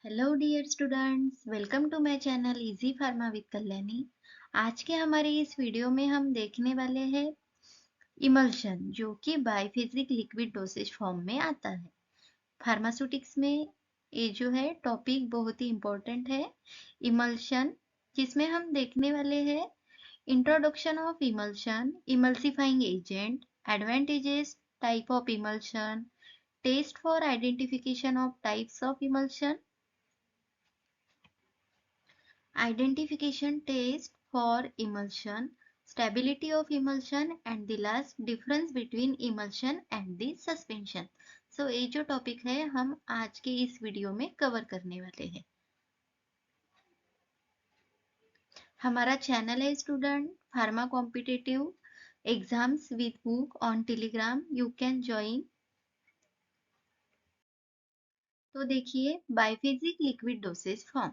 Hello dear students, welcome to my channel easy pharma with Kalyani. आज के हमारे इस वीडियो में हम देखने वाले हैं इमल्शन, जो कि बाइफिजिक लिक्विड डोसेज फॉर्म में आता है। फार्मास्यूटिक्स में ये जो है टॉपिक बहुत ही इम्पोर्टेंट है, इमल्शन, जिसमें हम देखने वाले हैं introduction of emulsion, emulsifying agent, advantages, type of emulsion, test for identification of types of emulsion, identification test for emulsion, stability of emulsion, and the last difference between emulsion and the suspension. So ये जो topic है हम आज के इस video में cover करने वाले हैं। हमारा चैनल है student pharma competitive exams with book on Telegram, you can join. तो देखिए biphasic liquid dosage form.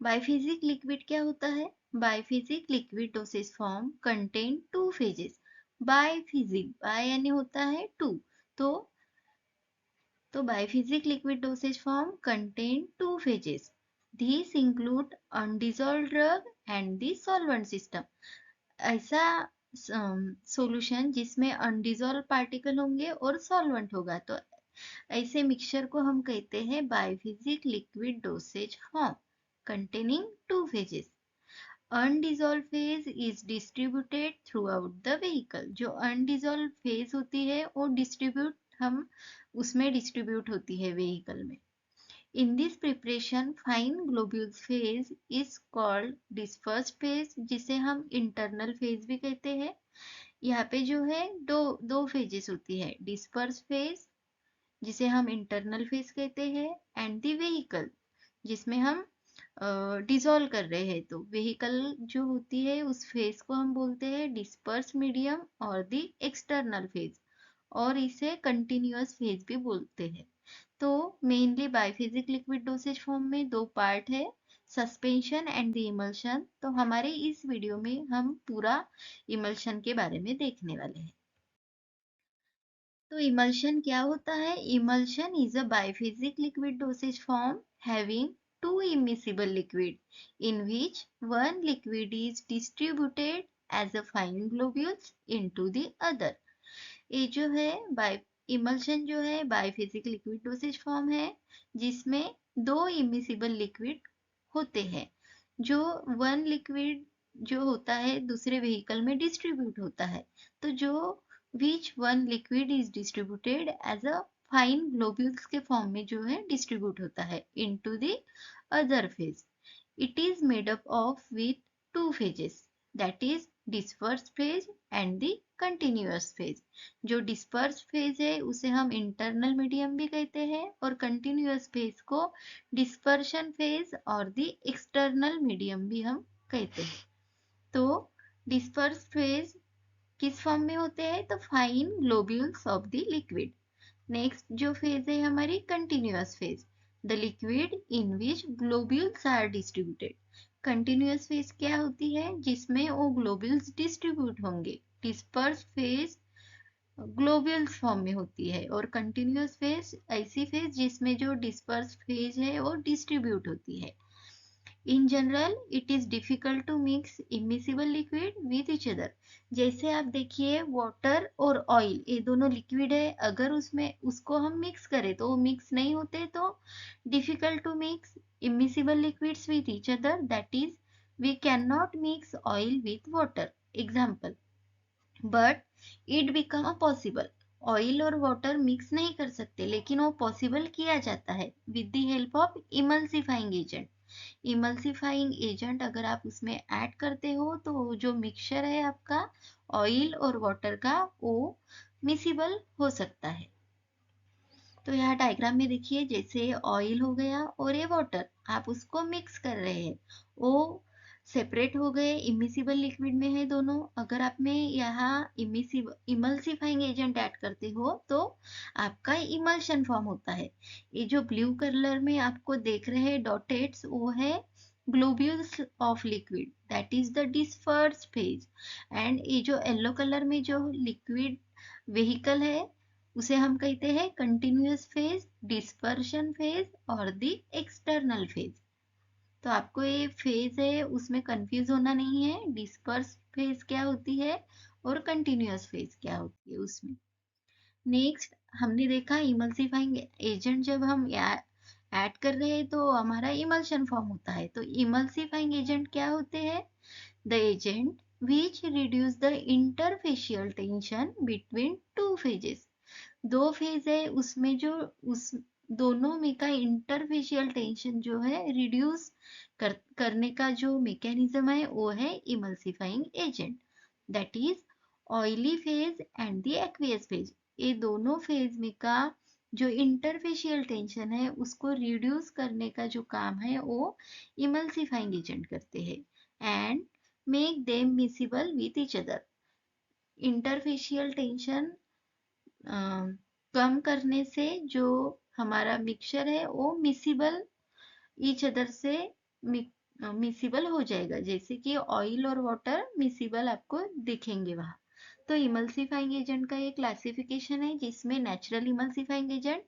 Biphasic liquid क्या होता है? Biphasic liquid dosage form contain two phases. Biphasic, bi यानी होता है टू, तो biphasic liquid dosage form contain two phases. These include undissolved drug and the solvent system। ऐसा solution जिसमें undissolve particle होंगे और सॉल्वेंट होगा, तो ऐसे मिक्सचर को हम कहते हैं biphasic liquid dosage form containing two phases। Undissolve phase is distributed throughout the vehicle. जो अनडिजोल्व फेज होती है वो हम उसमें डिस्ट्रीब्यूट होती है व्हीकल में। In this preparation fine globules phase is called dispersed phase, जिसे हम इंटरनल फेज भी कहते हैं। यहाँ पे जो है दो दो फेजेस होती है, डिस्पर्स फेज जिसे हम इंटरनल फेज कहते हैं, एंड द व्हीकल जिसमें हम डिजोल्व कर रहे हैं, तो व्हीकल जो होती है उस फेज को हम बोलते हैं डिस्पर्स मीडियम और द एक्सटर्नल फेज, और इसे कंटिन्यूअस फेज भी बोलते हैं। तो मेनली बाइफिजिक लिक्विड डोसेज फॉर्म में दो पार्ट है, सस्पेंशन एंड द इमल्शन। तो हमारे इस वीडियो में हम पूरा इमल्शन के बारे में देखने वाले हैं। तो इमल्शन क्या होता है? Emulsion is a biphasic liquid dosage form having two immiscible liquid in which one liquid is distributed as a fine globules into the other। ये जो है बाय इमल्शन जो है बाइफिजिक लिक्विड डोसेज फॉर्म है जिसमें दो इमिसिबल लिक्विड होते हैं। जो वन लिक्विड जो होता है दूसरे व्हीकल में डिस्ट्रीब्यूट होता है, तो जो which one liquid is distributed as a fine globules के फॉर्म में जो है डिस्ट्रीब्यूट होता है into the other phase। It is made up of with two phases, that is disperse phase and the continuous phase। जो disperse phase है उसे हम internal medium भी कहते हैं, और continuous phase को dispersion phase और the external medium भी हम कहते हैं। तो disperse phase किस फॉर्म में होते हैं? तो fine globules of the liquid. Next जो फेज है हमारी continuous phase, the liquid in which globules are distributed. Continuous phase क्या होती है? जिसमें वो ग्लोब्यूल्स डिस्ट्रीब्यूट होंगे। डिस्पर्स फेज ग्लोब्यूल्स फॉर्म में होती है, और कंटिन्यूअस फेज ऐसी फेज जिसमें जो डिस्पर्स फेज है वो डिस्ट्रीब्यूट होती है। In general it is difficult to mix immiscible liquid with each other. जैसे आप देखिए वाटर और ऑयल ये दोनों लिक्विड है, अगर उसमें उसको हम मिक्स करें तो वो मिक्स नहीं होते, तो difficult to mix immiscible liquids with each other, that is we can not mix oil with water example, but it become a possible. Oil और वाटर मिक्स नहीं कर सकते, लेकिन वो पॉसिबल किया जाता है with the help of emulsifying agent. Emulsifying agent अगर आप उसमें ऐड करते हो तो जो मिक्सचर है आपका ऑयल और वाटर का वो मिसिबल हो सकता है। तो यहाँ डायग्राम में देखिए, जैसे ऑयल हो गया और ये वाटर आप उसको मिक्स कर रहे हैं, वो सेपरेट हो गए, इमिसिबल लिक्विड में है दोनों। अगर आप में यहाँ इमल्सिफाइंग एजेंट ऐड करते हो तो आपका इमल्शन फॉर्म होता है। ये जो ब्लू कलर में आपको देख रहे हैं डॉटेड्स, वो है globules of liquid, that is the disperse phase. And ये जो येलो कलर में जो लिक्विड व्हीकल है उसे हम कहते हैं कंटिन्यूअस फेज, डिस्पर्शन फेज और द एक्सटर्नल फेज। तो आपको ये फेज है उसमें कंफ्यूज होना नहीं है, डिस्पर्स फेज क्या होती है और कंटिन्यूअस फेज क्या होती है उसमें। नेक्स्ट हमने देखा इमल्सिफाइंग एजेंट जब हम ऐड कर रहे हैं तो हमारा इमल्शन फॉर्म होता है। तो इमल्सिफाइंग एजेंट क्या होते हैं? The agent which reduce the interfacial tension between two phases। दो फेज है उसमें जो उस दोनों में का इंटरफेशियल टेंशन जो है रिड्यूस करने का जो मैकेनिज्म है वो है emulsifying agent. That is oily phase and the aqueous phase. ये दोनों फेज में का जो इंटरफेशियल टेंशन है उसको रिड्यूस करने का जो काम है वो इमल्सिफाइंग एजेंट करते हैं and make them miscible with each other. Interfacial tension कम करने से जो हमारा मिक्सचर है वो मिसिबल ईच अदर से मिसिबल हो जाएगा, जैसे कि ऑयल और वाटर मिसिबल आपको दिखेंगे वहां। तो इमल्सिफाइंग एजेंट का ये क्लासिफिकेशन है जिसमें natural emulsifying agent,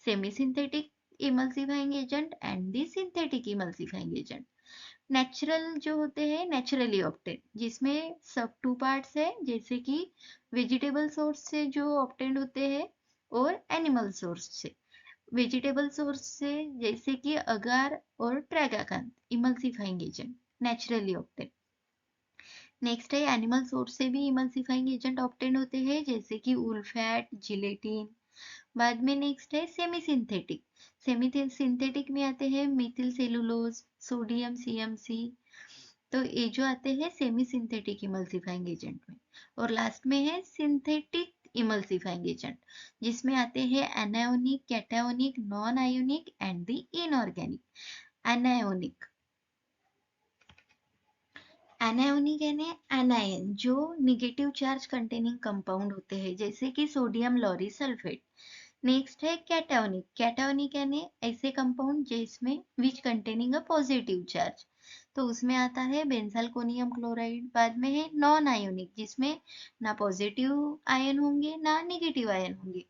semi synthetic emulsifying agent and the synthetic emulsifying agent. Natural जो होते हैं नेचुरली ऑप्टेन, जिसमें सब टू पार्ट्स है, जैसे कि वेजिटेबल सोर्स से जो ऑप्टेन होते हैं और एनिमल सोर्स से। वेजिटेबल सोर्स से जैसे कि अगार और tragacanth emulsifying agent naturally obtain. Next है एनिमल सोर्स से भी इमल्सिफाइंग एजेंट ऑप्टेन होते हैं, जैसे कि वूल फैट, जिलेटिन। बाद में नेक्स्ट है सेमी सिंथेटिक। सेमी सिंथेटिक में आते हैं मिथिल सेलुलोज, सोडियम सीएमसी। तो ये जो आते हैं सेमी सिंथेटिक इमल्सिफाइंग एजेंट में। और लास्ट में है सिंथेटिक इमल्सिफाइंग एजेंट, जिसमें आते हैं anionic, cationic, non ionic and the inorganic. Anionic, anionic यानी एनायन जो निगेटिव चार्ज कंटेनिंग कंपाउंड होते हैं, जैसे कि सोडियम लॉरी सल्फेट। नेक्स्ट है कैटायोनिक। कैटायोनिक यानी ऐसे कंपाउंड जिसमें विच कंटेनिंग अ पॉजिटिव चार्ज, तो उसमें आता है बेंजालकोनियम क्लोराइड। बाद में है नॉन आयोनिक, जिसमें ना पॉजिटिव आयन होंगे ना नेगेटिव आयन होंगे,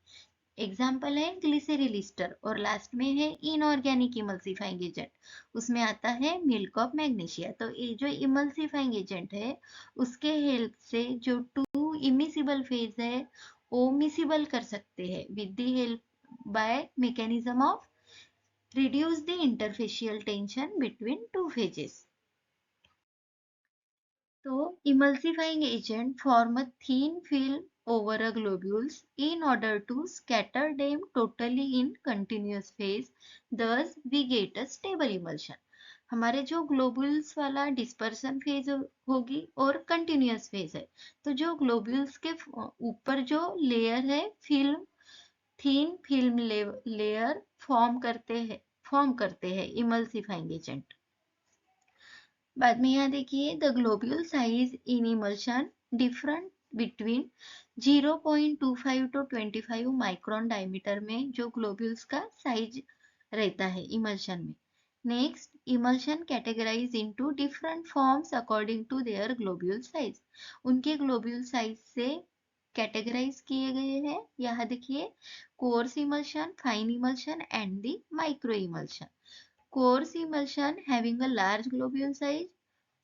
एग्जाम्पल है ग्लिसरीन ईस्टर। और लास्ट में है इनऑर्गेनिक इमल्सिफाइंग एजेंट, उसमें आता है मिल्क ऑफ मैग्नीशिया। तो ये जो इमल्सिफाइंग एजेंट है उसके हेल्प से जो टू इमिसिबल फेज है वो मिसिबल कर सकते हैं with the help by mechanism of reduce the interfacial tension between two phases. So, emulsifying agent form a thin film over a globules in order to scatter them totally in continuous phase. Thus, we get a stable emulsion. हमारे जो globules वाला dispersion phase होगी और continuous phase है, तो जो globules के ऊपर जो लेयर है film, thin film layer form करते हैं इमल्सिफाइंग एजेंट। बाद में यहाँ देखिए the globule size in emulsion different between 0.25 to 25 micron diameter में जो ग्लोब्यूल्स का साइज रहता है इमल्शन में। Next, emulsion categorise into different forms according to their globule size. उनके ग्लोब्यूल साइज से कैटेगराइज किए गए हैं। यहाँ देखिए coarse emulsion, fine emulsion and the micro emulsion. Coarse emulsion having a large globule size,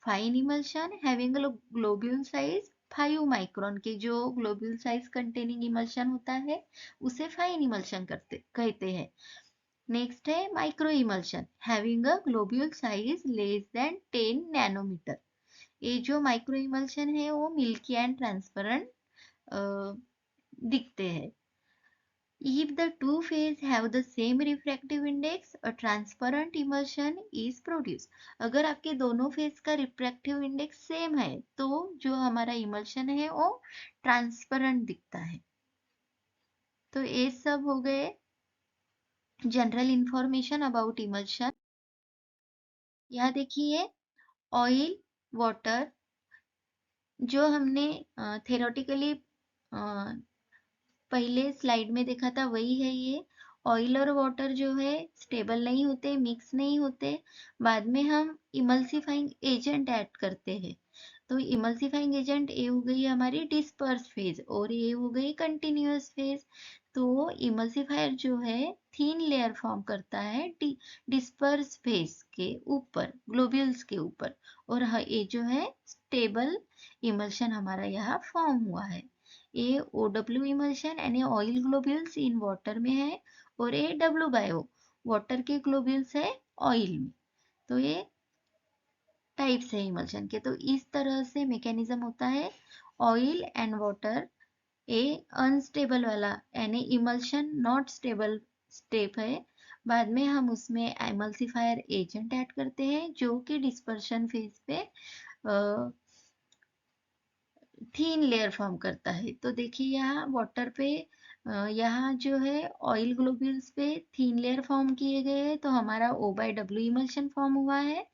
fine emulsion having a globule size 5 micron के जो globule size containing emulsion होता है उसे फाइन इमल्शन कहते हैं। नेक्स्ट है micro emulsion having a globule size less than 10 nanometre. ये जो माइक्रो इमल्शन है वो मिल्की एंड ट्रांसपेरेंट दिखते हैं। If the two phases have the same refractive index, a transparent emulsion is produced। अगर आपके दोनों फेज का रिफ्रैक्टिव इंडेक्स सेम है तो जो हमारा इमल्शन है वो ट्रांसपेरेंट दिखता है। तो ये सब हो गए जनरल इंफॉर्मेशन अबाउट इमल्शन। यहाँ देखिए ऑयल, वाटर, जो हमने थेरोटिकली पहले स्लाइड में देखा था वही है ये। ऑयल और वाटर जो है स्टेबल नहीं होते, मिक्स नहीं होते, बाद में हम इमल्सिफाइंग एजेंट ऐड करते हैं। तो इमल्सिफाइंग एजेंट ये हो गई हमारी डिस्पर्स फेज और ये हो गई कंटिन्यूअस फेज। तो इमल्सिफायर जो है थीन लेयर फॉर्म करता है डिस्पर्स फेस के ऊपर, ग्लोब्यूल्स के ऊपर, और ये जो है स्टेबल इमल्शन हमारा यहाँ फॉर्म हुआ है। ये OW इमल्शन यानी ऑयल ग्लोब्यूल्स इन वाटर में है, और ये WO वाटर के ग्लोब्यूल्स है ऑयल में। तो ये टाइप्स है इमल्शन के। तो इस तरह से मैकेनिज्म होता है oil and water. A unstable वाला यानी इमल्शन नॉट स्टेबल स्टेप है। बाद में हम उसमें इमल्सिफायर एजेंट ऐड करते हैं जो कि डिस्पर्शन फेज पे थीन लेयर फॉर्म करता है। तो देखिए यहाँ वाटर पे यहाँ जो है ऑयल ग्लोब्यूल्स पे थीन लेयर फॉर्म किए गए हैं, तो हमारा O/W इमल्शन फॉर्म हुआ है।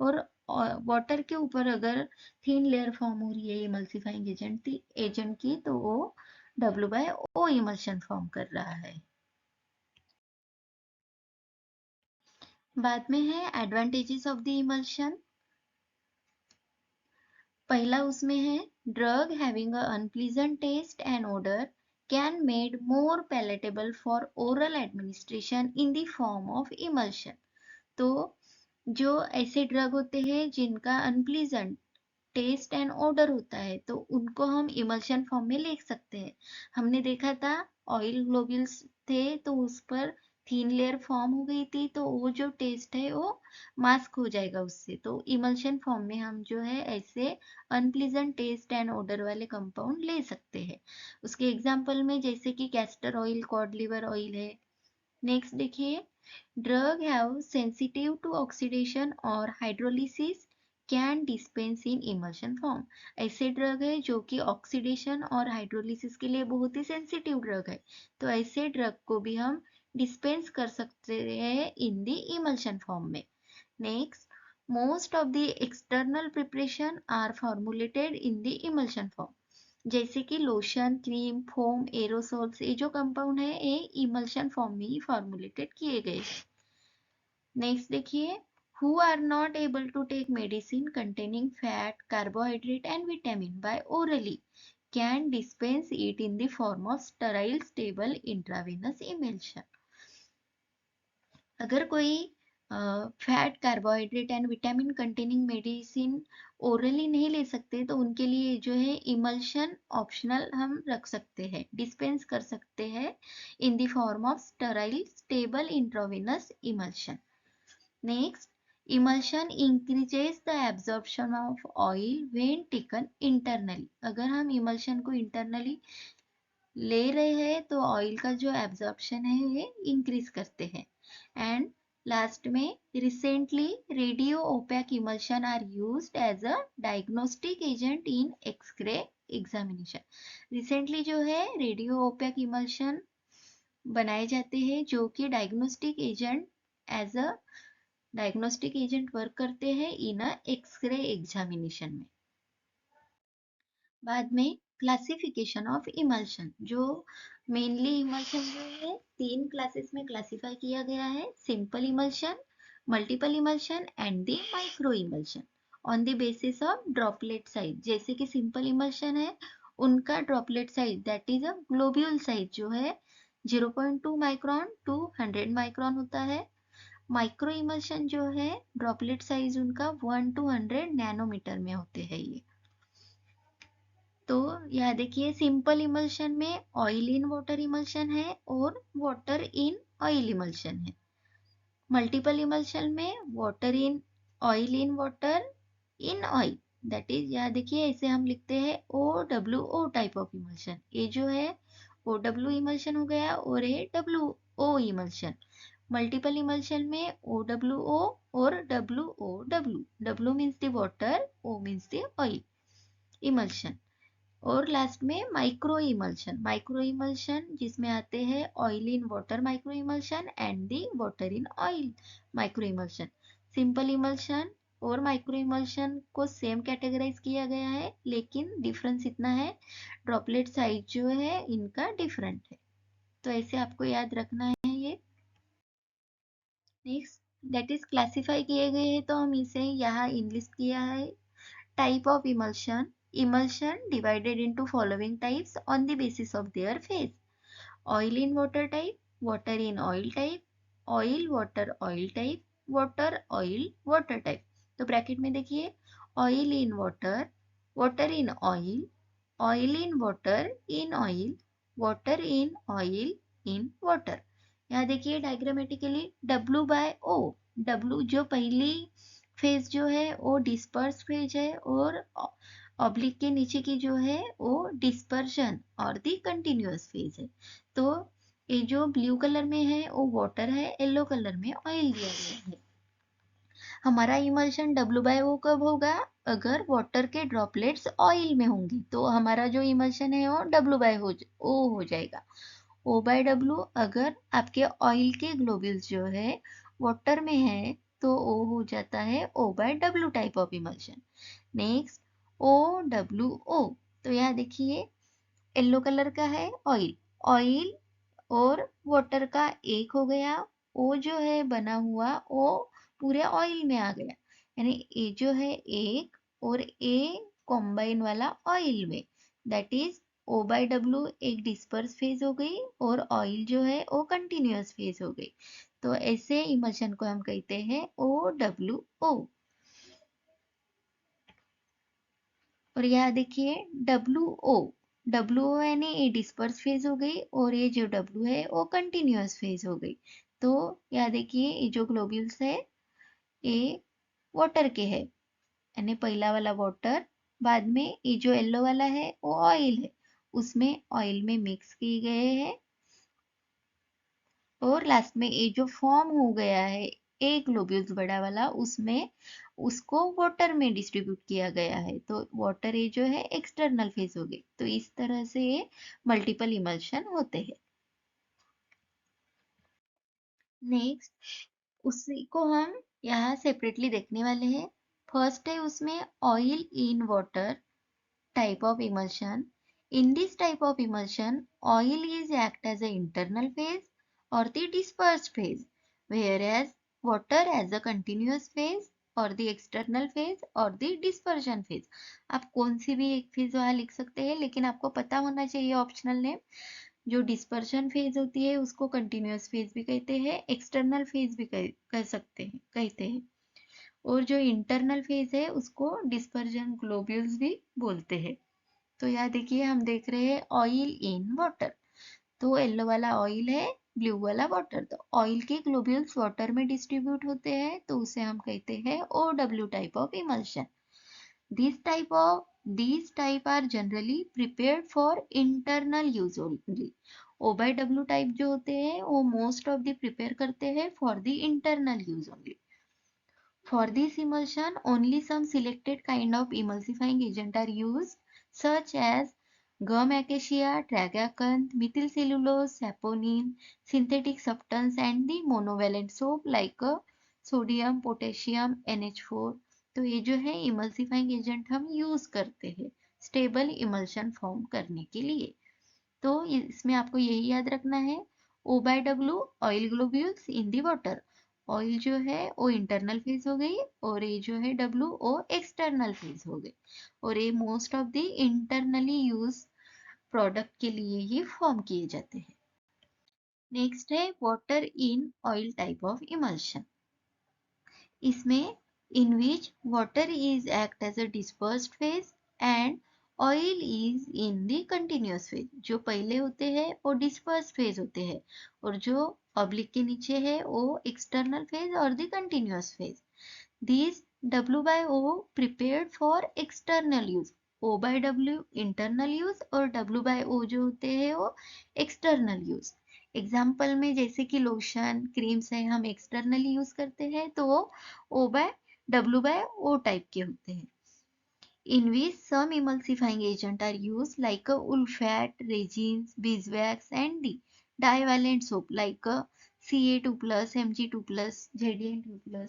और वाटर के ऊपर अगर थीन लेयर फॉर्म हो रही है इमल्सिफाइंग एजेंट की, तो वो W/O इमल्शन फॉर्म कर रहा है। बाद में है एडवांटेजेस ऑफ द इमल्शन। पहला उसमें है drug having a unpleasant taste and odour can made more palatable for oral administration in the form of emulsion. तो जो ऐसे ड्रग होते हैं जिनका अनप्लीजेंट टेस्ट एंड ऑर्डर होता है, तो उनको हम इमल्शन फॉर्म में लिख सकते हैं। हमने देखा था ऑयल ग्लोब्यूल्स थे तो उस पर थीन लेयर फॉर्म हो गई थी, तो वो जो टेस्ट है वो मास्क हो जाएगा उससे। तो इमल्शन फॉर्म में हम जो है ऐसे अनप्लीजेंट टेस्ट एंड ऑर्डर वाले कंपाउंड ले सकते हैं। उसके एग्जाम्पल में जैसे कि castor oil, cod liver oil है। नेक्स्ट देखिए, drug have sensitive to oxidation और hydrolysis can dispense in emulsion form. ऐसे ड्रग है जो कि ऑक्सीडेशन और हाइड्रोलिसिस के लिए बहुत ही सेंसिटिव ड्रग है, तो ऐसे ड्रग को भी हम डिस्पेंस कर सकते हैं इन द इमल्शन फॉर्म में। Next, most of the external preparation are formulated in the emulsion form. जैसे कि लोशन, क्रीम, फोम, एरोसोल्स, ये जो कंपाउंड है ये इमल्शन फॉर्म में ही फॉर्मुलेटेड किए गए। नेक्स्ट देखिए, who are not able to take medicine containing fat, carbohydrate and vitamin by orally can dispense it in the form of sterile stable intravenous emulsion। अगर कोई fat, carbohydrate and vitamin containing medicine orally नहीं ले सकते, तो उनके लिए जो है इमल्शन ऑप्शनल हम रख सकते हैं, डिस्पेंस कर सकते हैं in the form of sterile stable intravenous emulsion. Next, emulsion increases the absorption of oil when taken internally. अगर हम इमल्शन को इंटरनली ले रहे हैं तो ऑयल का जो एब्जॉर्प्शन है ये इंक्रीज करते हैं। एंड लास्ट में, recently radio opaque emulsion are used as a diagnostic agent in X-ray examination. Recently जो है रेडियो ओपैक इमल्शन बनाए जाते हैं जो कि diagnostic agent as a diagnostic agent work करते हैं इन अ एक्सरे एग्जामिनेशन में। बाद में क्लासिफिकेशन ऑफ इमल्शन, जो मेनली इमल्शन जो है तीन क्लासेस में क्लासिफाई किया गया है, simple emulsion, multiple emulsion and the micro emulsion on the basis of droplet size. जैसे कि सिंपल इमल्शन है, उनका droplet size that is a globule size जो है 0.2 माइक्रोन टू 100 माइक्रोन होता है। माइक्रो इमल्शन जो है ड्रॉपलेट साइज उनका 1 to 100 नैनोमीटर में होते हैं ये। तो यह देखिए, सिंपल इमल्शन में ऑयल इन वाटर इमल्शन है और वाटर इन ऑयल इमल्शन है। मल्टीपल इमल्शन में water in oil in water in oil, that is यहाँ देखिए ऐसे हम लिखते हैं OWO टाइप ऑफ इमल्शन। ये जो है OW इमल्शन हो गया और ये WO इमल्शन। मल्टीपल इमल्शन में OWO और WOW, W means the water, O means the oil emulsion. और लास्ट में माइक्रो इमल्शन जिसमें आते हैं oil in water micro emulsion and the water in oil micro emulsion. Simple emulsion और micro emulsion को same categorise किया गया है, लेकिन डिफरेंस इतना है ड्रॉपलेट साइज जो है इनका डिफरेंट है। तो ऐसे आपको याद रखना है ये। नेक्स्ट, दैट इज क्लासिफाई किए गए हैं तो हम इसे यहाँ इनलिस्ट किया है। Type of emulsion, emulsion divided into following types on the basis of their phase. Oil in water type, water in oil type, oil water oil type, water oil water type. तो bracket में देखिए, oil in water, water in oil in water, water in oil in water. यहाँ देखिए diagrammatically W/O, W जो पहली phase जो है वो डिस्पर्स फेज है, और ऑब्लिक के नीचे की जो है वो डिस्पर्शन और दी कंटिन्यूअस फेज है। तो ये जो ब्लू कलर में है वो वाटर है, येलो कलर में ऑयल दिया गया है। हमारा इमल्शन W/O कब होगा? अगर वाटर के ड्रॉपलेट्स ऑयल में होंगे तो हमारा जो इमल्शन है वो W/O हो जाएगा। O/W अगर आपके ऑयल के ग्लोब्यूल्स जो है वाटर में है तो O हो जाता है O/W type of emulsion. Next OWO, तो यहाँ देखिए येलो कलर का है ऑयल, ऑयल और वाटर का एक हो गया, ओ जो है बना हुआ वो पूरे ऑयल में आ गया, यानी ए जो है एक और ए कॉम्बाइन वाला ऑयल में, दैट इज O/W एक डिस्पर्स फेज हो गई और ऑयल जो है वो कंटिन्यूअस फेज हो गई। तो ऐसे इमल्शन को हम कहते हैं OWO। और यहाँ देखिए डब्ल्यू यानी ये डिस्पर्स फेज हो गई और ये जो डब्ल्यू है वो कंटिन्यूअस फेज हो गई। तो यहाँ देखिए ये जो ग्लोब्यूल्स है ये वाटर के है, यानी पहला वाला वाटर, बाद में ये जो येलो वाला है वो ऑयल है, उसमें ऑयल में मिक्स किए गए हैं, और लास्ट में ये जो फॉर्म हो गया है एक ग्लोब्यूल्स बड़ा वाला, उसमें उसको वाटर में डिस्ट्रीब्यूट किया गया है, तो वाटर ये जो है एक्सटर्नल फेज हो गई। तो इस तरह से ये मल्टीपल इमल्शन होते हैं। नेक्स्ट उसी को हम यहाँ सेपरेटली देखने वाले हैं। फर्स्ट है उसमें oil in water type of emulsion. In this type of emulsion, oil is act as a internal phase or the dispersed phase, whereas water as a continuous phase और the external phase और the dispersion phase। आप कौन सी भी एक phase वहां लिख सकते हैं, लेकिन आपको पता होना चाहिए ऑप्शनल नेम। जो डिस्पर्शन फेज होती है उसको कंटिन्यूअस फेज भी कहते हैं, एक्सटर्नल फेज भी कह सकते हैं कहते हैं, और जो इंटरनल फेज है उसको डिस्पर्जन ग्लोब्यूल्स भी बोलते हैं। तो यहाँ देखिए हम देख रहे हैं ऑयल इन वाटर, तो येलो वाला ऑयल है, ब्लू वाला वाटर, तो ऑयल के ग्लोब्यूल्स वाटर में डिस्ट्रीब्यूट होते हैं तो उसे हम कहते हैं OW type of emulsion. These type are generally prepared for internal use only. O/W type जो होते हैं वो मोस्ट ऑफ द प्रिपेयर करते हैं for the internal use only. For this emulsion, only some selected kind of emulsifying agent are used, such as gum acacia, tragacanth, methyl cellulose, saponin, synthetic substance, and the monovalent soap like sodium, potassium, NH4। तो ये जो है emulsifying agent हम use करते हैं stable emulsion form करने के लिए। तो इसमें आपको यही याद रखना है, O/W oil globules in the water, oil जो है वो इंटरनल फेज हो गई और ये जो है W वो एक्सटर्नल फेज हो गई, और ये most of the internally use product के लिए ही फॉर्म किए जाते हैं। नेक्स्ट है water in oil type of emulsion. इसमें in which water is act as a dispersed phase and oil is in the continuous phase। जो पहले होते हैं वो dispersed phase होते हैं और जो ऑब्लिक के नीचे है वो external phase और the continuous phase। These W/O prepared for external use, O/W internal use और W/O जो होते हैं वो external use। एग्जाम्पल में जैसे कि लोशन क्रीम्स है हम एक्सटर्नली यूज करते हैं तो वो O/W/O टाइप के होते हैं। In which some emulsifying agent are used like wool fat, resins, beeswax and the divalent soap like Ca2+, Mg2+, Zn2+।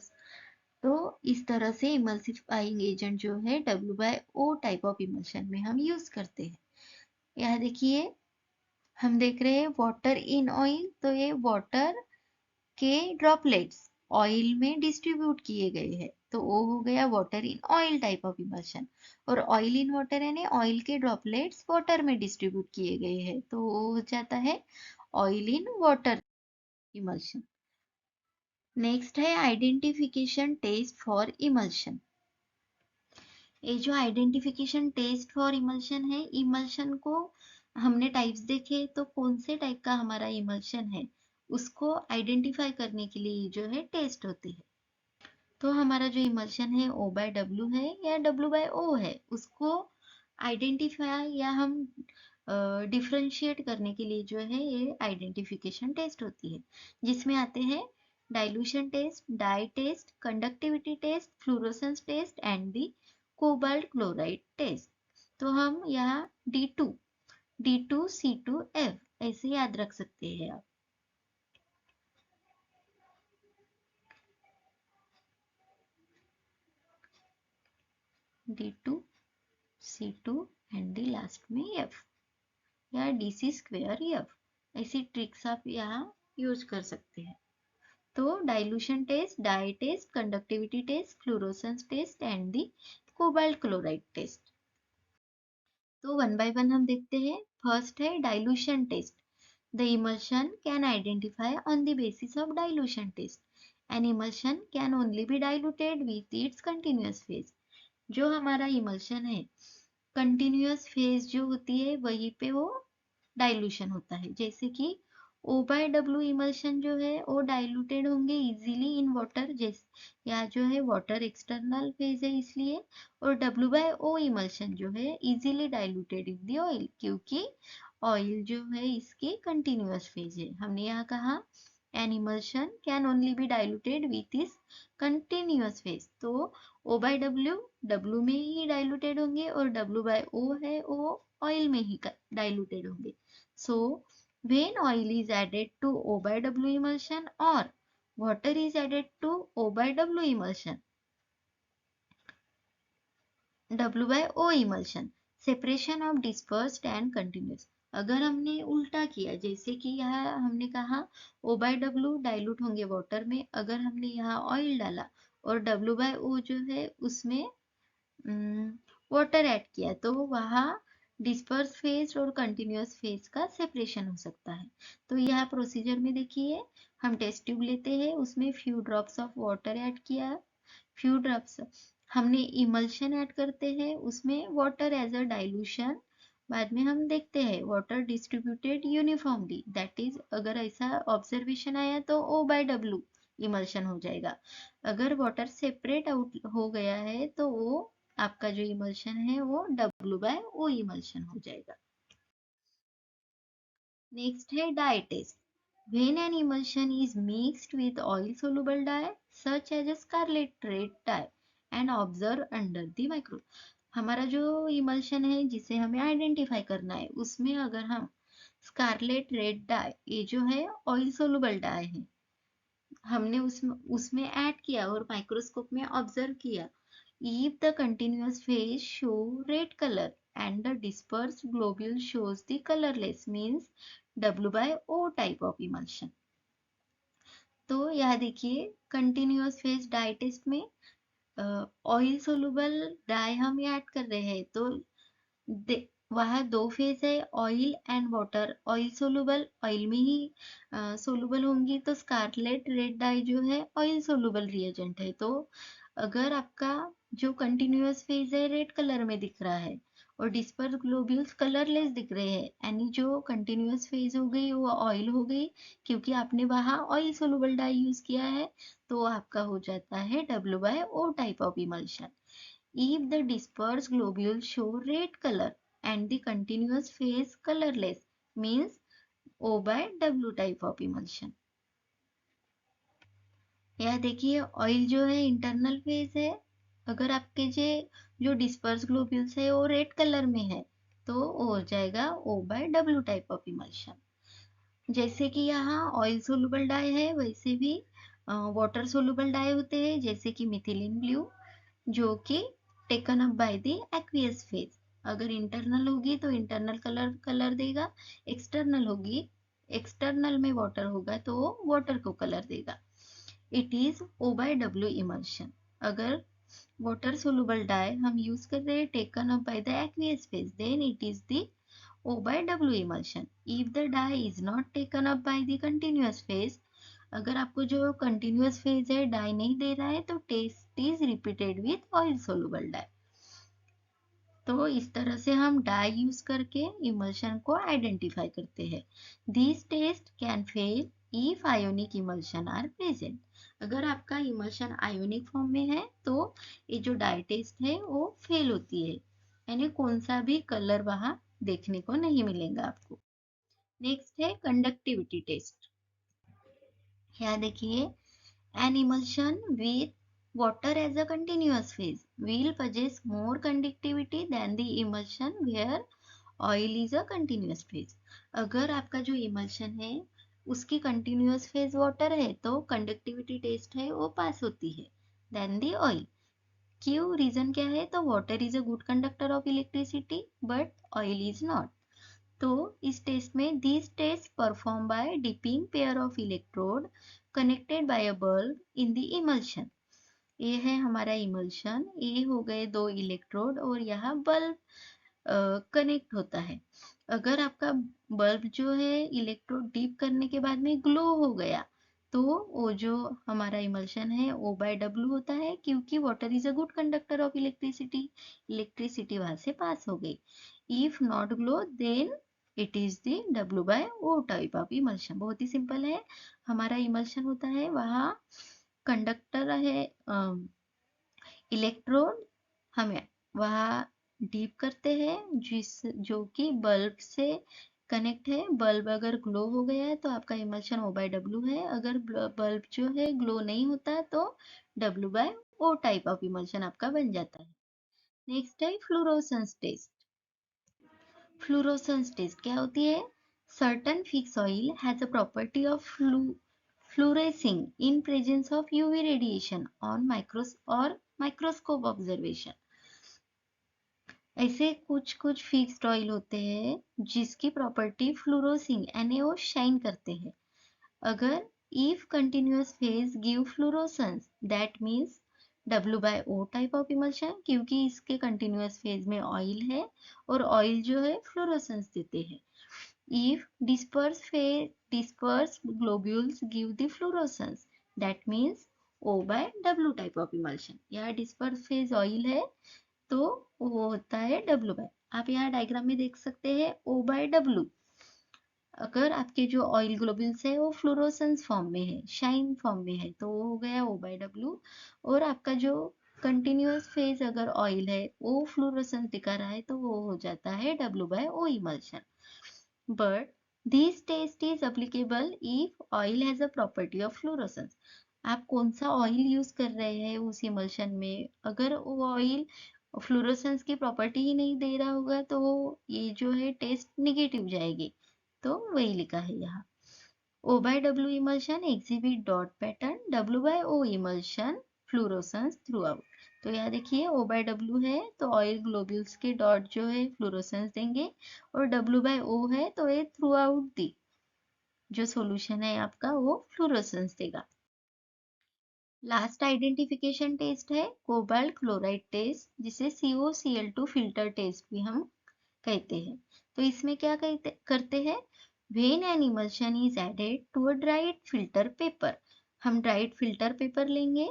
तो इस तरह से इमल्सिफाइंग एजेंट जो है W/O टाइप ऑफ इमल्शन में हम यूज करते हैं। यहाँ देखिए हम देख रहे हैं वाटर इन ऑयल, तो ये वाटर के ड्रॉपलेट्स ऑयल में डिस्ट्रीब्यूट किए गए हैं तो वो हो गया water in oil type of emulsion. और ऑयल इन वाटर यानी ऑयल के ड्रॉपलेट्स वाटर में डिस्ट्रीब्यूट किए गए हैं तो वो हो जाता है oil in water emulsion. Next है आइडेंटिफिकेशन टेस्ट फॉर इमल्शन। ये जो आइडेंटिफिकेशन टेस्ट फॉर इमल्शन है, इमल्शन को हमने टाइप्स देखे तो कौन से टाइप का हमारा इमल्शन है उसको आइडेंटिफाई करने के लिए जो है टेस्ट होती है। तो हमारा जो इमल्शन है O बाय W है या W बाय O है, उसको आइडेंटिफाई या हम डिफ्रेंशिएट करने के लिए जो है ये आइडेंटिफिकेशन टेस्ट होती है, जिसमें आते हैं dilution test, dye test, conductivity test, fluorescence test and the cobalt chloride test. तो हम यहाँ D2C2F ऐसे याद रख सकते हैं आप। D2C2 एंड दी लास्ट में F या DC²F, ऐसी ट्रिक्स आप यहाँ यूज कर सकते हैं। तो dilution test, dye test, conductivity test, fluorescence test and the cobalt chloride test. तो वन बाय वन हम देखते हैं। फर्स्ट है dilution test. The emulsion can identify on the basis of dilution test. An emulsion can only be diluted with its continuous phase. जो हमारा emulsion है, continuous phase जो होती है वहीं पे वो डाइल्यूशन होता है। जैसे कि O बाय W इमल्शन जो है वो डाइल्यूटेड होंगे इजीली इन वाटर, जैसे या जो है वाटर एक्सटर्नल फेज है इसलिए, और W बाय O इमल्शन जो है easily diluted in the oil, क्योंकि ऑयल जो है इसकी कंटिन्यूअस फेज है। हमने यहाँ कहा an emulsion can only be diluted with इस कंटिन्यूअस फेज, तो O बाय W में ही डाइल्यूटेड होंगे और W बाय O है वो ऑयल में ही डाइल्यूटेड होंगे। So, when oil is added to O by W emulsion or water is added to O by W emulsion, W by O emulsion, separation of dispersed and continuous। अगर हमने उल्टा किया, जैसे कि यहाँ हमने कहा O by W डाइल्यूट होंगे वाटर में, अगर हमने यहाँ ऑयल डाला और W by O जो है उसमें वाटर ऐड किया, तो वहाँ डिस्पर्स फेज और कंटिन्यूअस फेज का सेपरेशन हो सकता है। तो यह प्रोसीजर में देखिए, हम टेस्ट ट्यूब लेते हैं, उसमें few drops of water add किया, फ्यू ड्रॉप्स हमने इमल्शन ऐड करते हैं, उसमें वाटर एज अ डाइल्यूशन, बाद में हम देखते हैं water distributed uniformly, that is अगर ऐसा ऑब्जर्वेशन आया तो O बाय W इमल्शन हो जाएगा। अगर वाटर सेपरेट आउट हो गया है तो वो आपका जो इमल्शन है वो W बाय O इमल्शन हो जाएगा। नेक्स्ट है dye test. When an emulsion is mixed with oil soluble dye such as a scarlet red dye and observed under the microscope, हमारा जो इमल्शन है जिसे हमें आइडेंटिफाई करना है, उसमें अगर हम स्कारलेट रेड डाई, ये जो है ऑयल सोलुबल डाई है, हमने उसमें ऐड किया और माइक्रोस्कोप में ऑब्जर्व किया, if the continuous phase show red color and the dispersed globule shows the colorless, means W by O type of emulsion। तो यह देखिए कंटिन्यूअस फेज डाई टेस्ट में ऑयल सोलुबल डाई हम add कर रहे हैं, तो वहाँ दो फेज है, oil and water. Oil soluble oil में ही सोलुबल होंगी, तो स्कारलेट रेड डाई जो है ऑयल सोलुबल रिएजेंट है। तो अगर आपका जो कंटिन्यूअस फेज है रेड कलर में दिख रहा है और डिस्पर्स ग्लोब्यूल्स कलरलेस दिख रहे हैं, यानी जो कंटिन्यूअस फेज हो गई वो ऑयल हो गई, क्योंकि आपने वहाँ ऑयल सोलुबल डाई यूज किया है, तो आपका हो जाता है W by O type of emulsion। If the dispersed globules show red color and the continuous phase colorless, means O by W type of emulsion। यह देखिए ऑयल जो है इंटरनल फेज है, अगर आपके जो डिस्पर्स ग्लोब्यूल्स है वो रेड कलर में है तो वो हो जाएगा O by W type of emulsion. जैसे कि यहाँ ऑयल सोलुबल डाई है, वैसे भी वाटर सोलुबल डाई होते हैं, जैसे कि मिथिलीन ब्लू, जो कि taken up by the aqueous phase. अगर इंटरनल होगी तो इंटरनल कलर देगा, एक्सटर्नल होगी, एक्सटर्नल में वाटर होगा तो वो वाटर को कलर देगा। It is O by W emulsion. अगर वाटर सोलुबल डाई हम यूज कर रहे हैं taken up by the aqueous phase, then it is the O by W emulsion. If the dye is not taken up by the continuous phase, अगर आपको जो continuous phase है dye नहीं दे रहा है तो test is repeated with oil soluble dye. तो इस तरह से हम डाई यूज करके इमल्शन को आइडेंटिफाई करते हैं. This test can fail if ionic emulsion are present. अगर आपका इमल्शन आयोनिक फॉर्म में है तो ये जो डाई टेस्ट है वो फेल होती है, यानी कौन सा भी कलर वहां देखने को नहीं मिलेगा आपको. नेक्स्ट है कंडक्टिविटी टेस्ट. यहाँ देखिए, an emulsion with water as a continuous phase will possess more conductivity than the emulsion where oil is a continuous phase. अगर आपका जो emulsion है उसकी continuous phase water है तो conductivity टेस्ट है वो पास होती है than the oil. क्यों? रीजन क्या है? तो water is a good conductor of electricity but oil is not. तो इस टेस्ट में this test perform by dipping pair of electrode connected by a bulb in the emulsion. ये है हमारा इमल्शन, ये हो गए दो इलेक्ट्रोड और यहाँ बल्ब कनेक्ट होता है. अगर आपका बल्ब जो है इलेक्ट्रोड डीप करने के बाद में ग्लो हो गया तो वो जो हमारा इमल्शन है O by W होता है, क्योंकि water is a good conductor of electricity, electricity वहां से पास हो गई. If not glow then it is the W by O type of emulsion. बहुत ही सिंपल है. हमारा इमल्शन होता है, वहाँ कंडक्टर है इलेक्ट्रोड, हमें वहाँ डीप करते हैं जो कि बल्ब से कनेक्ट है. बल्ब अगर ग्लो हो गया है तो आपका इमल्शन O by W है. अगर बल्ब जो है ग्लो नहीं होता तो W by O type of emulsion आपका बन जाता है. नेक्स्ट है फ्लोरोसेंस टेस्ट. फ्लोरोसेंस टेस्ट क्या होती है? Certain fix oil has a property of fluorescing in presence of UV radiation on microscope observation. ऐसे कुछ कुछ फिक्स्ड ऑयल होते हैं जिसकी प्रॉपर्टी फ्लोरोसिंग यानी वो शाइन करते हैं. अगर if continuous phase give fluorescence that means W by O type of emulsion, क्योंकि इसके कंटिन्यूस फेज में ऑयल है और ऑयल जो है फ्लोरोसेंस देते हैं. If dispersed globules give the fluorescence, that means O by W type of emulsion. यहाँ dispersed phase ऑयल है तो वो होता है W by. आप यहाँ डायग्राम में देख सकते हैं O by W. अगर आपके जो ऑयल ग्लोब्यूल्स है वो फ्लोरोसेंस फॉर्म में है, शाइन फॉर्म में है, तो वो हो गया O by W. और आपका जो कंटिन्यूअस फेज अगर ऑयल है वो फ्लोरोसेंस दिखा रहा है तो वो हो जाता है W by O emulsion. But this test is applicable if oil has a property of fluorescence. आप कौन सा ऑयल यूज कर रहे हैं उस इमल्शन में, अगर वो ऑयल फ्लोरोसेंस की प्रॉपर्टी ही नहीं दे रहा होगा तो ये जो है टेस्ट निगेटिव जाएगी. तो वही लिखा है यहाँ. O by W emulsion exhibit dot pattern, W by O emulsion fluorescence throughout. तो यहाँ देखिए O by W है तो ऑयल ग्लोब्यूल्स के डॉट जो है फ्लोरोसेंस देंगे, और W by O है तो ये थ्रू आउट दी जो सॉल्यूशन है आपका वो फ्लोरोसेंस देगा. लास्ट आइडेंटिफिकेशन टेस्ट है कोबाल्ट क्लोराइड टेस्ट, जिसे COCl2 फिल्टर टेस्ट भी हम कहते हैं. तो इसमें क्या करते हैं? When an emulsion is added to a dried filter paper, हम ड्राइड फिल्टर पेपर लेंगे,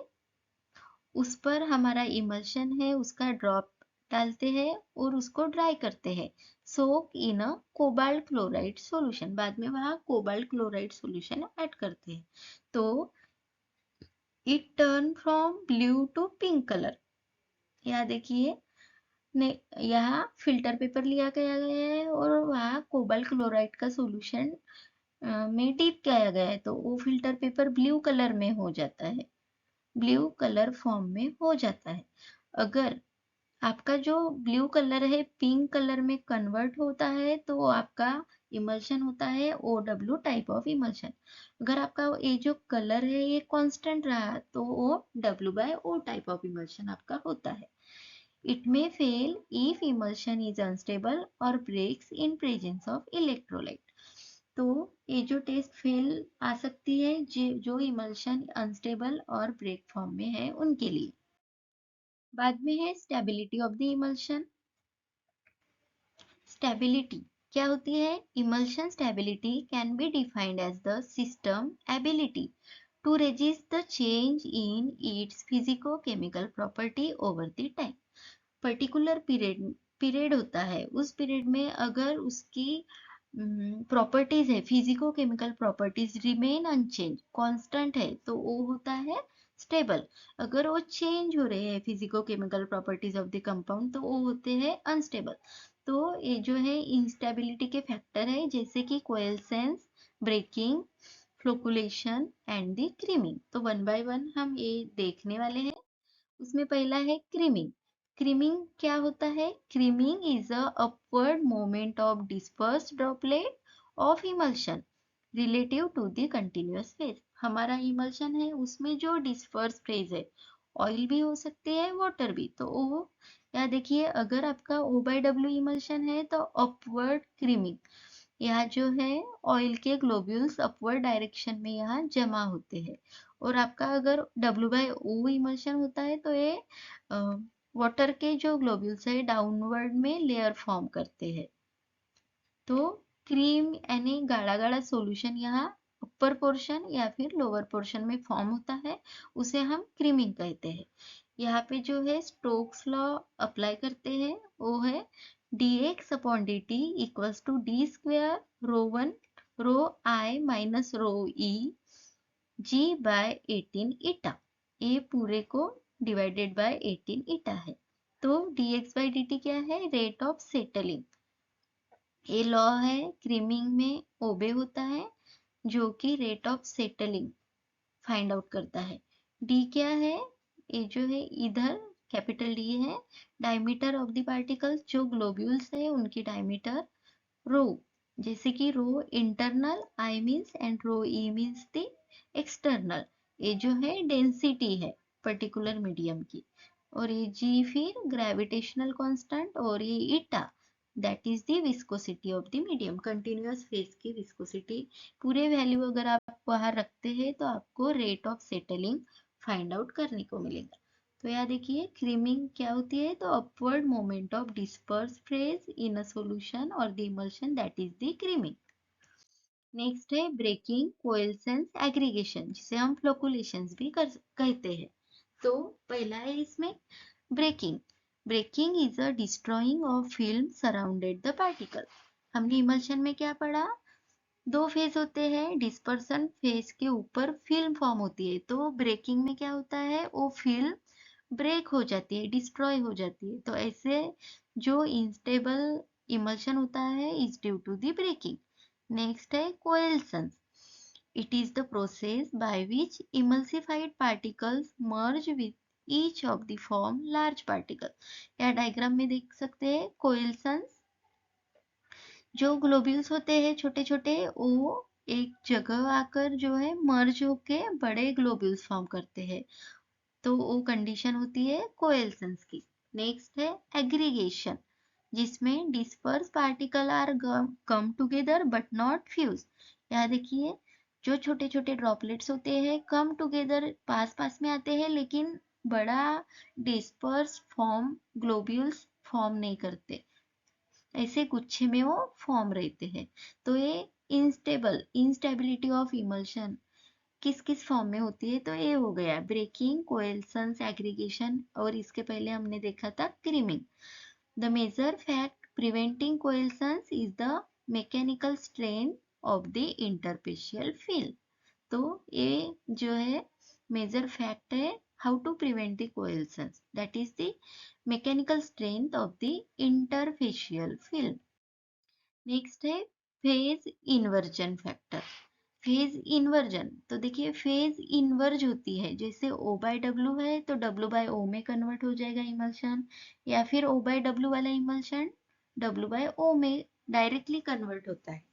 उस पर हमारा इमल्शन है उसका ड्रॉप डालते हैं और उसको ड्राई करते हैं. सोक इन अ कोबाल्ट क्लोराइड सॉल्यूशन, बाद में वहाँ कोबाल्ट क्लोराइड सॉल्यूशन ऐड करते हैं तो it turn from blue to pink colour. यहाँ देखिए, यहाँ फिल्टर पेपर लिया गया है और वहाँ कोबाल्ट क्लोराइड का सॉल्यूशन में डीप किया गया है तो वो फिल्टर पेपर ब्लू कलर में हो जाता है, ब्लू कलर फॉर्म में हो जाता है. अगर आपका जो ब्लू कलर है पिंक कलर में कन्वर्ट होता है तो आपका इमल्शन होता है OW टाइप ऑफ इमल्शन. अगर आपका ये जो कलर है ये कांस्टेंट रहा तो वो W by O type of emulsion आपका होता है. It may fail if emulsion is unstable और breaks in presence of electrolyte. तो ये जो टेस्ट फेल आ सकती है जो इमल्शन अनस्टेबल और ब्रेक फॉर्म में है उनके लिए. बाद में है stability of the emulsion. Stability क्या होती है? Emulsion stability can be defined as the system ability to resist the change in its physico chemical property over the time. Particular period होता है, उस पीरियड में अगर उसकी प्रॉपर्टीज है, physico chemical properties remain unchange, constant है, तो वो होता है स्टेबल। अगर वो चेंज हो रहे हैं physico chemical properties of the compound, तो वो होते हैं अनस्टेबल। तो ये जो है इंस्टेबिलिटी के फैक्टर है, जैसे कि coalescence, breaking, flocculation and the creaming. तो वन बाय वन हम ये देखने वाले हैं। उसमें पहला है क्रीमिंग। क्रीमिंग क्या होता है? Creaming is a upward moment of dispersed droplet of emulsion relative to the continuous phase. हमारा इमल्शन है, उसमें जो डिस्पर्स फेज है, ऑयल भी हो सकते हैं, वाटर भी, तो वो यहाँ देखिए, अगर आपका O बाई डब्ल्यू इमल्शन है तो अपवर्ड क्रीमिंग, यहाँ जो है ऑयल के ग्लोब्यूल्स अपवर्ड डायरेक्शन में यहाँ जमा होते हैं। और आपका अगर W बाई O इमल्शन होता है तो ये वाटर के जो ग्लोब्यूल्स है डाउनवर्ड में लेयर फॉर्म करते हैं। तो क्रीम यानी गाढ़ा गाढ़ा सॉल्यूशन यहाँ अपर पोर्शन या फिर लोअर पोर्शन में फॉर्म होता है, उसे हम क्रीमिंग कहते हैं। यहाँ पे जो है स्टोक्स लॉ अप्लाई करते हैं, वो है dx upon dt equals to D square rho one rho I minus rho E G by 18 eta. ये पूरे को डिवाइडेड बाय 18 ईटा है। तो dx बाई dt क्या है? Rate of settling. ये लॉ है क्रीमिंग में ओबे होता है, जो कि rate of settling find out करता है। डी क्या है? ये जो है इधर कैपिटल डी है, डायमीटर ऑफ द पार्टिकल्स, जो ग्लोब्यूल्स है उनकी डायमीटर, रो, जैसे कि rho internal I means and rho E means the external. ये जो है डेंसिटी है पर्टिकुलर मीडियम की। और ये जी फिर ग्रेविटेशनल कांस्टेंट, और ये eta that is the viscosity of the medium, continuous phase की विस्कोसिटी। पूरे वैल्यू अगर आप बाहर रखते हैं तो आपको rate of settling find out करने को मिलेगा। तो यहाँ देखिए क्रीमिंग क्या होती है? तो upward moment of disperse phase in a solution और the emulsion, that is the creaming. Next है ब्रेकिंग, कोएल्सेंस, एग्रीगेशन, जिसे हम फ्लोकुलेशंस भी कहते हैं। तो पहला है इसमें breaking. Breaking is a destroying of film surrounded the particle. हमने इमल्शन में क्या पढ़ा? दो फेज होते हैं, डिस्पर्सन फेज के ऊपर फिल्म फॉर्म होती है, तो ब्रेकिंग में क्या होता है? वो फिल्म ब्रेक हो जाती है, डिस्ट्रॉय हो जाती है। तो ऐसे जो इंस्टेबल इमल्शन होता है is due to the breaking. Next है coalescence. It is the process by which emulsified particles merge with each of the form large particle। या डायग्राम में देख सकते हैं कोएल्सन, जो ग्लोब्यूल्स होते हैं छोटे छोटे, वो एक जगह आकर जो है मर्ज होके बड़े ग्लोब्यूल्स फॉर्म करते हैं, तो वो कंडीशन होती है कोएल्सेंस की। नेक्स्ट है एग्रीगेशन, जिसमें disperse particle are come together but not fuse. यहाँ देखिए, जो छोटे छोटे ड्रॉपलेट्स होते हैं कम टुगेदर, पास पास में आते हैं, लेकिन बड़ा डिस्पर्स फॉर्म ग्लोब्यूल्स फॉर्म नहीं करते, ऐसे गुच्छे में वो फॉर्म रहते हैं। तो ये इंस्टेबिलिटी ऑफ इमल्शन किस किस फॉर्म में होती है? तो ये हो गया ब्रेकिंग, कोएल्सन्स, एग्रीगेशन, और इसके पहले हमने देखा था creaming. The major fact preventing coalescence is the mechanical strain of the interfacial film. तो ये जो है मेजर फैक्ट है how to prevent the coalescence, that is the mechanical strength of the interfacial film. Next है phase inversion factor. Phase inversion, तो देखिए phase इन्वर्ज होती है, जैसे O बाय डब्ल्यू है तो W बाय O में कन्वर्ट हो जाएगा इमल्शन, या फिर O बाय डब्ल्यू वाला इमल्शन W बाय O में डायरेक्टली कन्वर्ट होता है।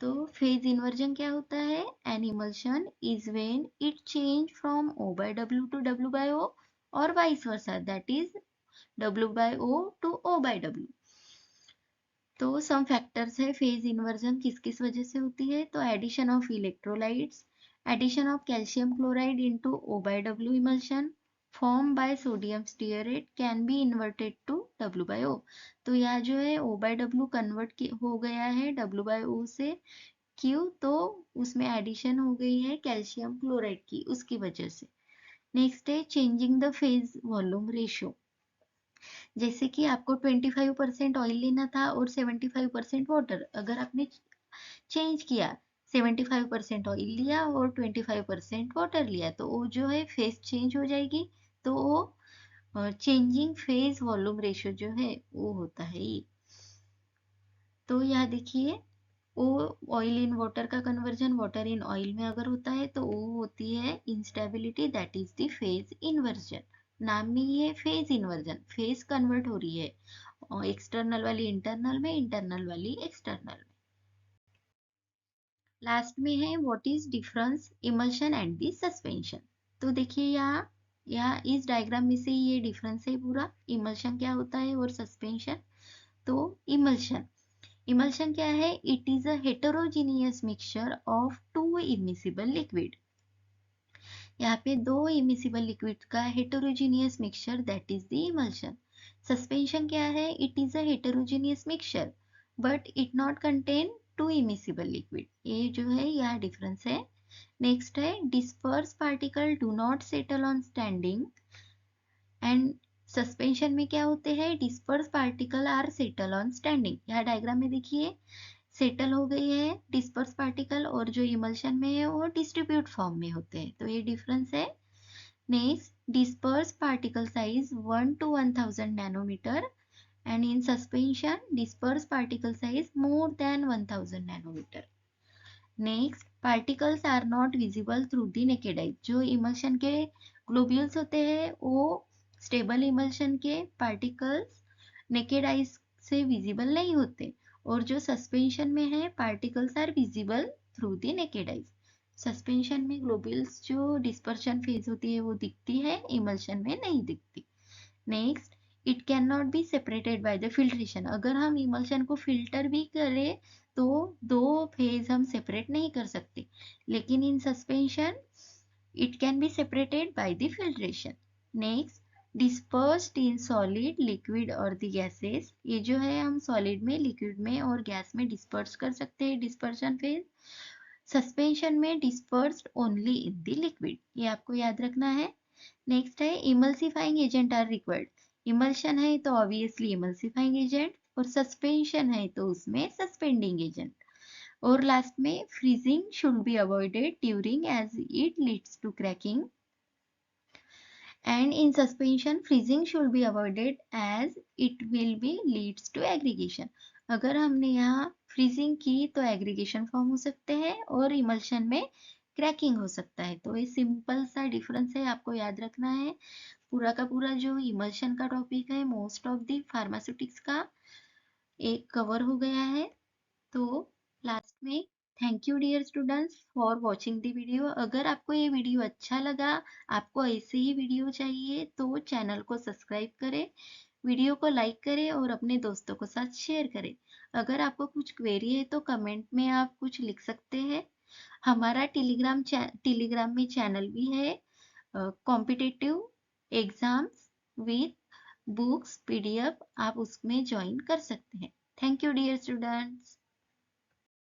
तो फेज इन्वर्जन क्या होता है? An emulsion is when it change from O by W to W by O और vice versa, that is W by O to O by W. तो some factors है phase inversion किस किस वजह से होती है? तो addition of electrolytes, addition of calcium chloride into O by W emulsion, form by sodium stearate can be inverted to W/O। तो यहाँ जो है O/W कन्वर्ट हो गया है W/O से Q, तो उसमें एडिशन हो गई है कैल्शियम क्लोराइड की, उसकी वजह से। नेक्स्ट है changing the phase volume ratio. जैसे कि आपको 25% ऑयल लेना था और 75% वाटर, अगर आपने चेंज किया 75% ऑयल लिया और 25% वाटर लिया, तो वो जो है फेज चेंज हो जाएगी। तो वो चेंजिंग फेज वॉल्यूम रेशियो जो है वो होता है ये। तो यहाँ देखिए, वो ऑयल इन वाटर का कन्वर्जन वाटर इन ऑयल में अगर होता है तो वो होती है instability, that is the phase inversion. नाम में ही है फेज इन्वर्जन, फेज कन्वर्ट हो रही है एक्सटर्नल वाली इंटरनल में, इंटरनल वाली एक्सटर्नल में। लास्ट में है what is difference emulsion and the suspension. तो देखिए यहाँ इस डायग्राम में से ये डिफरेंस है पूरा, इमल्शन क्या होता है और सस्पेंशन। तो इमल्शन क्या है? It is a heterogeneous mixture of two immiscible liquid. यहाँ पे दो इमिसिबल लिक्विड का heterogeneous mixture, that is the emulsion. Suspension क्या है? It is a heterogeneous mixture but it not contain two immiscible liquid. ये जो है यहाँ डिफरेंस है। नेक्स्ट है disperse particle do not settle on standing, and suspension में क्या होते हैं? Disperse particle are settle on standing. यहाँ डायग्राम में देखिए सेटल हो गई है डिस्पर्स पार्टिकल, और जो इमल्शन में है वो डिस्ट्रीब्यूट फॉर्म में होते हैं, तो ये डिफरेंस है। Next, disperse particle size 1 to 1000 nanometer, and in suspension dispersed particle size more than 1000 nanometer. Next, particles are not visible through the naked eye। जो इमल्शन के ग्लोब्यूल्स होते हैं वो स्टेबल इमल्शन के पार्टिकल्स नेकेड आइज से visible नहीं होते, और जो सस्पेंशन में है particles are visible through the naked eyes. Suspension में ग्लोब्यूल्स जो डिस्पर्शन फेज होती है वो दिखती है, इमल्शन में नहीं दिखती। Next, it can not be separated by the filtration. अगर हम इमल्शन को फिल्टर भी करें तो दो फेज हम सेपरेट नहीं कर सकते, लेकिन in suspension it can be separated by the filtration. Next, dispersed in solid liquid और द गैसेस। ये जो है हम सॉलिड में, लिक्विड में और गैस में डिस्पर्स कर सकते हैं डिस्पर्शन फेज। सस्पेंशन में dispersed only in the liquid, ये आपको याद रखना है। नेक्स्ट है emulsifying agent are required. Emulsion है तो ऑब्वियसली इमल्सिफाइंग एजेंट, और सस्पेंशन है तो उसमें सस्पेंडिंग एजेंट। और लास्ट में freezing should be avoided during as it leads to cracking, and in suspension freezing should be avoided as it will be leads to aggregation। अगर हमने यहाँ freezing की तो एग्रीगेशन फॉर्म हो सकते हैं और इमल्शन में क्रैकिंग हो सकता है। तो ये सिंपल सा डिफरेंस है, आपको याद रखना है। पूरा का पूरा जो इमल्शन का टॉपिक है मोस्ट ऑफ द फार्मास्यूटिक्स का एक कवर हो गया है। तो लास्ट में thank you dear students for watching the video. अगर आपको ये वीडियो अच्छा लगा, आपको ऐसे ही वीडियो चाहिए, तो चैनल को सब्सक्राइब करें, वीडियो को लाइक करें और अपने दोस्तों के साथ शेयर करें। अगर आपको कुछ क्वेरी है तो कमेंट में आप कुछ लिख सकते हैं। हमारा टेलीग्राम में चैनल भी है, competitive exams with books PDF, आप उसमें ज्वाइन कर सकते हैं। Thank you dear students.